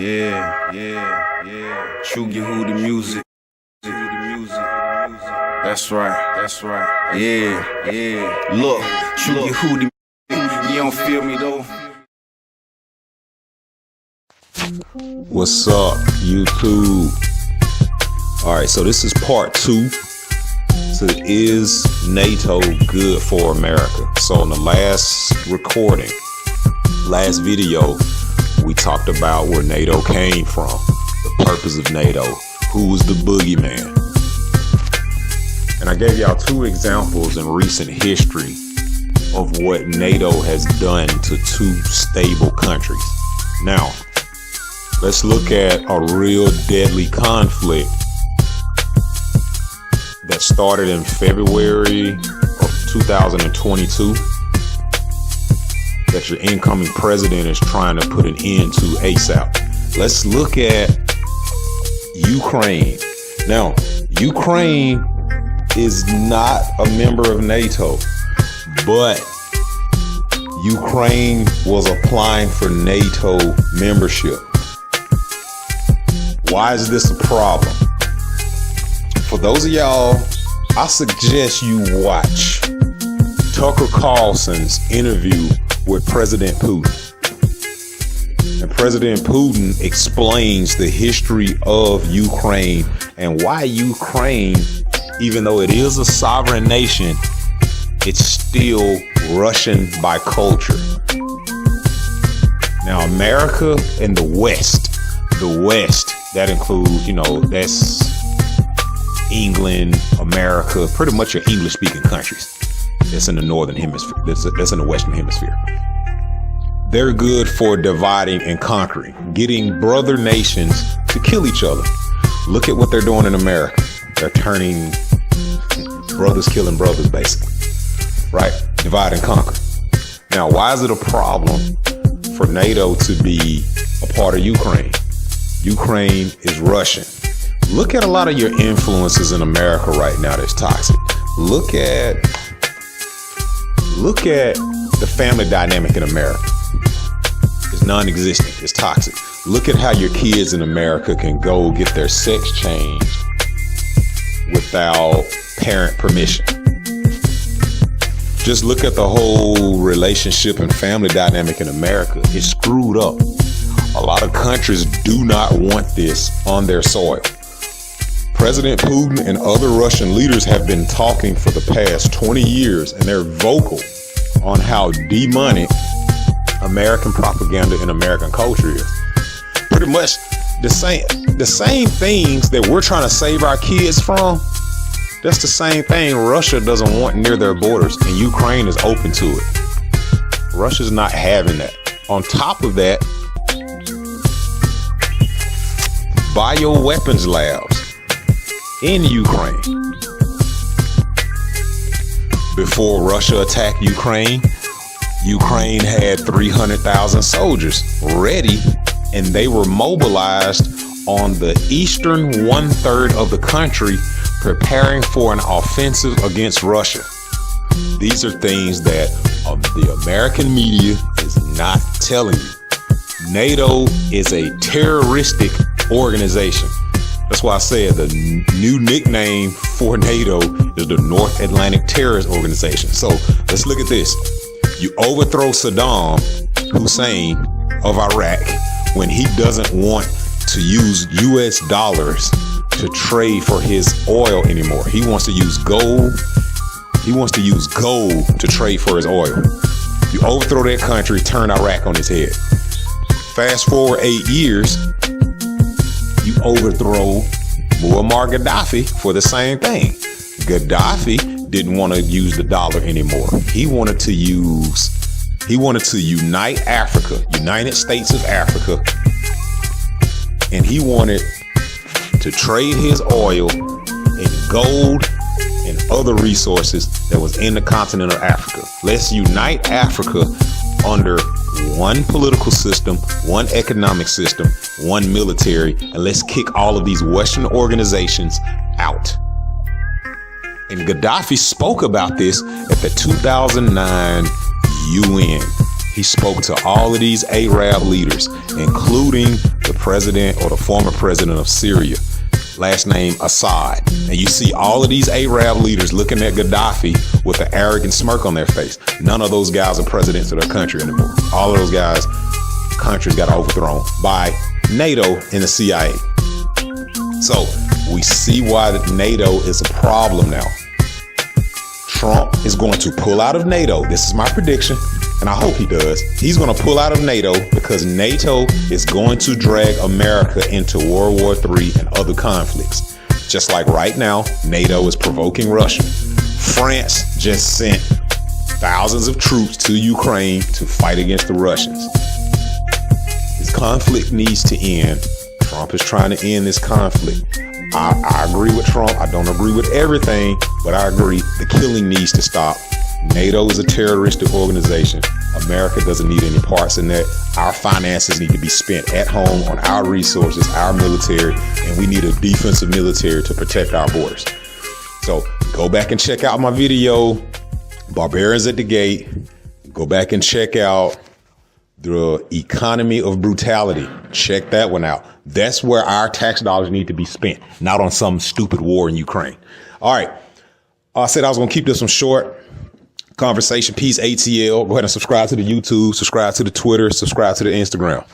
True Yehudi music. That's right. Yeah. Look, True Yehudi. You don't feel me though. What's up, YouTube? Alright, so this is part 2. So is NATO good for America? So in the last video, we talked about where NATO came from, the purpose of NATO, who was the boogeyman. And I gave y'all 2 examples in recent history of what NATO has done to 2 stable countries. Now, let's look at a real deadly conflict that started in February of 2022 that your incoming president is trying to put an end to ASAP. Let's look at Ukraine. Now, Ukraine is not a member of NATO, but Ukraine was applying for NATO membership. Why is this a problem? For those of y'all, I suggest you watch Tucker Carlson's interview with President Putin. And President Putin explains the history of Ukraine and why Ukraine, even though it is a sovereign nation, it's still Russian by culture. Now, America and the West, that includes, that's England, America, pretty much your English-speaking countries. That's in the northern hemisphere. That's in the western hemisphere. They're good for dividing and conquering, getting brother nations to kill each other. Look at what they're doing in America. They're turning brothers killing brothers, basically. Right? Divide and conquer. Now, why is it a problem for NATO to be a part of Ukraine? Ukraine is Russian. Look at a lot of your influences in America right now that's toxic. Look at the family dynamic in America. It's non-existent. It's toxic. Look at how your kids in America can go get their sex changed without parent permission. Just look at the whole relationship and family dynamic in America. It's screwed up. A lot of countries do not want this on their soil. President Putin and other Russian leaders have been talking for the past 20 years, and they're vocal on how demonic American propaganda and American culture is. Pretty much the same things that we're trying to save our kids from, that's the same thing Russia doesn't want near their borders, and Ukraine is open to it. Russia's not having that. On top of that, bioweapons labs in Ukraine. Before Russia attacked Ukraine, Ukraine had 300,000 soldiers ready, and they were mobilized on the eastern 1/3 of the country, preparing for an offensive against Russia. These are things that the American media is not telling you. NATO is a terroristic organization. That's why I said the new nickname for NATO is the North Atlantic Terrorist Organization. So let's look at this. You overthrow Saddam Hussein of Iraq when he doesn't want to use US dollars to trade for his oil anymore. He wants to use gold. He wants to use gold to trade for his oil. You overthrow that country, turn Iraq on its head. Fast forward 8 years, you overthrow Muammar Gaddafi for the same thing. Gaddafi didn't want to use the dollar anymore. He wanted to unite Africa, United States of Africa, and he wanted to trade his oil in gold and other resources that was in the continent of Africa. Let's unite Africa under one political system, one economic system, one military, and let's kick all of these Western organizations out. And Gaddafi spoke about this at the 2009 UN. He spoke to all of these Arab leaders, including the president or the former president of Syria, last name Assad. And you see all of these Arab leaders looking at Gaddafi with an arrogant smirk on their face. None of those guys are presidents of their country anymore. All of those guys, countries got overthrown by NATO and the CIA. So we see why NATO is a problem now. Trump is going to pull out of NATO. This is my prediction, and I hope he does. He's going to pull out of NATO because NATO is going to drag America into World War III and other conflicts. Just like right now, NATO is provoking Russia. France just sent thousands of troops to Ukraine to fight against the Russians. This conflict needs to end. Trump is trying to end this conflict. I agree with Trump. I don't agree with everything, but I agree the killing needs to stop. NATO is a terroristic organization. America doesn't need any parts in that. Our finances need to be spent at home on our resources, our military, and we need a defensive military to protect our borders. So go back and check out my video, Barbarians at the Gate. Go back and check out the economy of brutality. Check that one out. That's where our tax dollars need to be spent, not on some stupid war in Ukraine. All right. I said I was going to keep this one short. Conversation Peace ATL. Go ahead and subscribe to the YouTube, subscribe to the Twitter, subscribe to the Instagram.